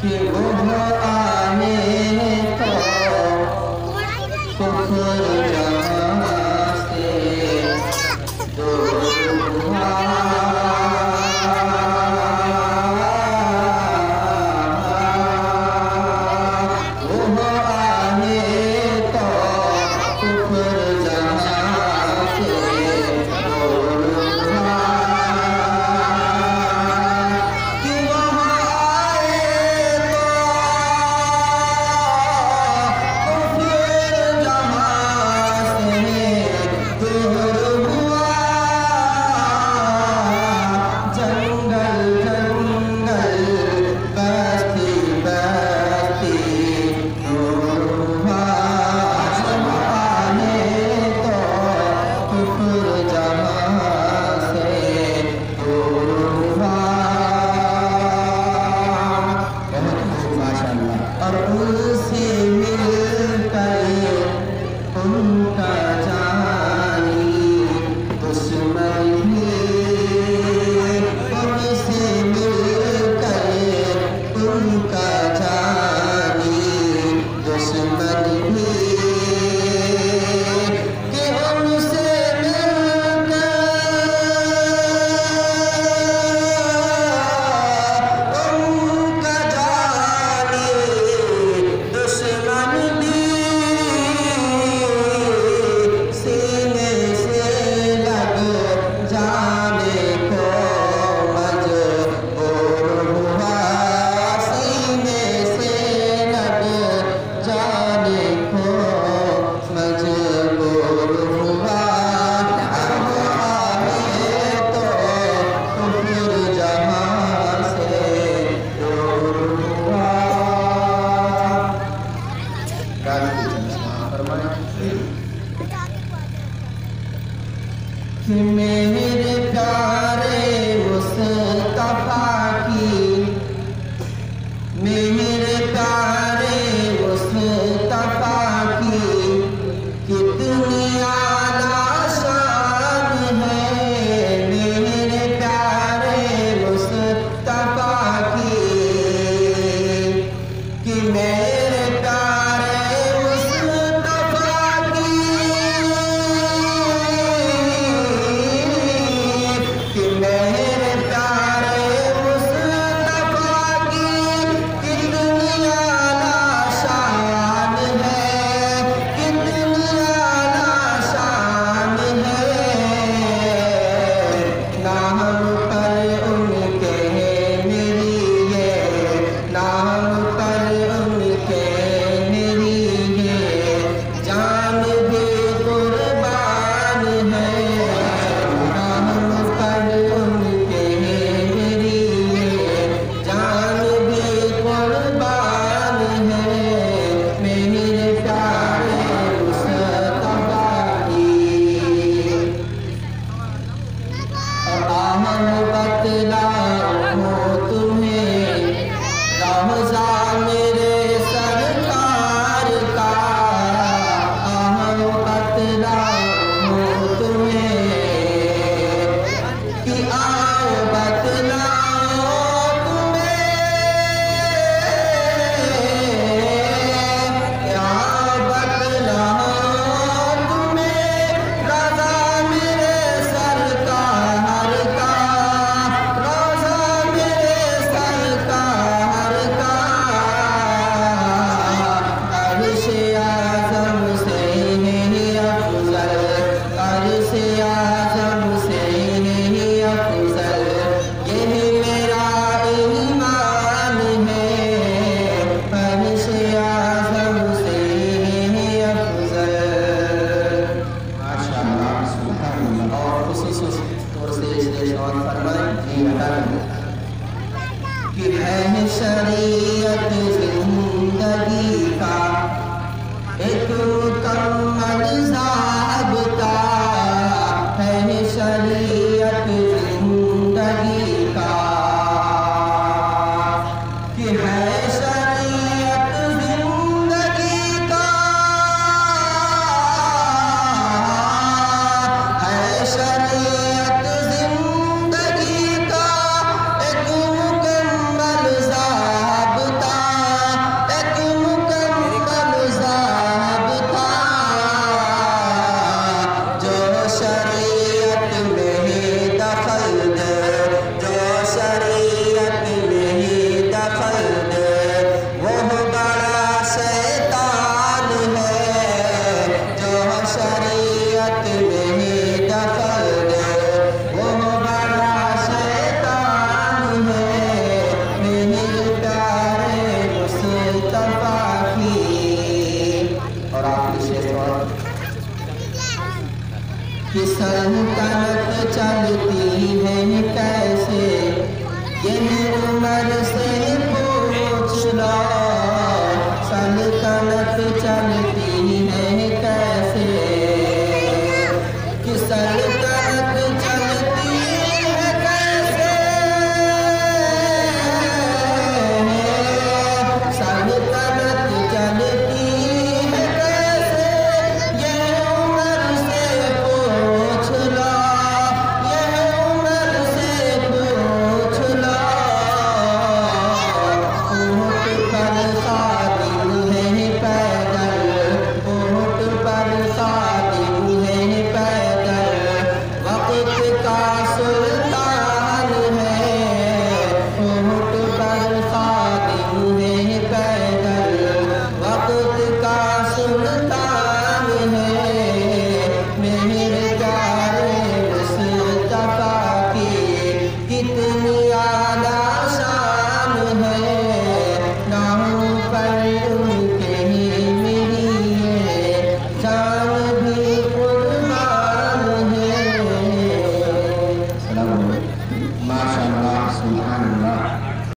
कि वो आने तो कुफर जहाँ से दूर हुआ। वो आने तो कुफर जहाँ से दूर हुआ। कि वहाँ आए तो कुफर जहाँ से दूर हुआ। जंगल जंगल बस्ती बस्ती दूर हुआ। आने तो कुफर जहाँ से दूर हुआ। बहुत खूब माशाअल्लाह। और उनसे मिलकर उनका जानी दुश्मन भी, उनसे मिलकर उनका जानी दुश्मन भी। कि उनसे मिलकर उनका जानी दुश्मन भी सीने से लग जाने को मजबूर हुआ। सीने से लग जाने को मजबूर हुआ। आए तो कुफर जहाँ से दूर हुआ। कि मेरे प्यारे मुस्तफा की, मेरे प्यारे मुस्तफा की कितनी आला शान है। मेरे प्यारे मुस्तफा की कि मेरे प्यारे मुस्तफा की और आखिरी शेष और कि सल्तनत चलती है कैसे, यही उम्र से पूछ लो। सल्तनत चलती है कैसे, कि सल्तनत चलती है कैसे, सल्तनत चलती है कैसे, यह उम्र से पूछ लो, यह उम्र से पूछ लो। ऊँट पर खादिम है पैदल, ऊँट पर खादिम है पैदल, वक्त का सुल्तान है। ऊँट पर खादिम है पैदल, वक्त का सुल्तान है। मेरे प्यारे मुस्तफा की कितनी आला शान है, नाम पर उनके ही मेरी है जान भी कुर्बान है। माशाअल्लाह, सुभान अल्लाह।